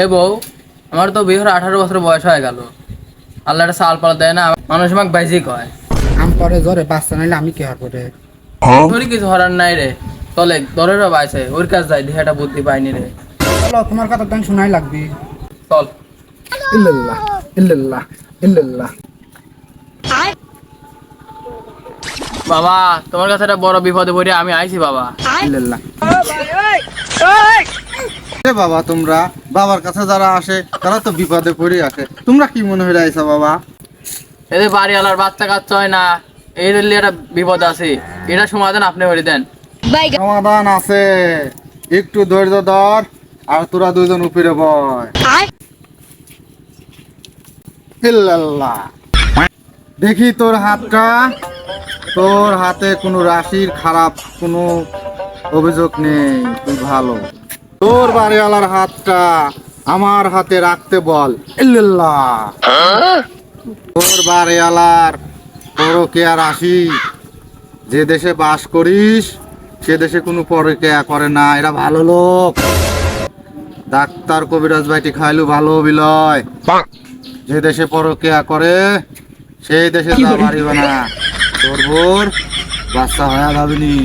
এ বউ, আমার তো বিয়ের 18 বছর বয়স হয়ে গেল। আল্লাহ একটা সাল পালা দেয় না, মানুষ আমাকে বাইজি কয়। আম পরে জ্বরে বাচ্চা নাইলে আমি কি হবো রে? তোরই কিছু হরার নাই রে। তলে দরেরও বাইছে, ওর কাছে যাই দিয়ে একটা বুদ্ধি পাইনি রে। চলো, তোমার কথা তো শোনাই লাগবে। চল। ইল্লাল্লাহ, ইল্লাল্লাহ, ইল্লাল্লাহ। বাবা, তোমার কাছে একটা বড় বিপদে পড়ে আমি আইছি বাবা। ইল্লাল্লাহ। এ বাবা, তোমরা বাবার কাছে যারা আসে তারা তো বিপদে পড়ে আসে, তোমরা কি মনে হয়ে আইছো বাবা? এদের বাড়িওয়ালার বাচ্চা কাচ্চা হয় না, এই দিল্লি একটা বিপদ আছে, এটা সমাধান আপনি করে দেন। সমাধান আছে, একটু ধৈর্য ধর আর তোরা দুজন উপরে বয়। ইল্লাল্লাহ। দেখি তোর হাতটা, তোর হাতে কোনো রাশির খারাপ কোনো অভিযোগ নেই, তুই ভালো। তোর বাড়িওয়ালার হাতটা আমার হাতে রাখতে বল। ইল্লাল্লাহ। তোর বাড়িওয়ালার পরকীয়া রাশি, যে দেশে বাস করিস সে দেশে কোনো পরকীয়া করে না, এরা ভালো লোক। ডাক্তার কবিরাজ ভাইটি খাইলু ভালো বিলয়। যে দেশে পরকীয়া করে সেই দেশে যা পারিবে না, তোর বোর বাচ্চা হয়ে যাবিনি।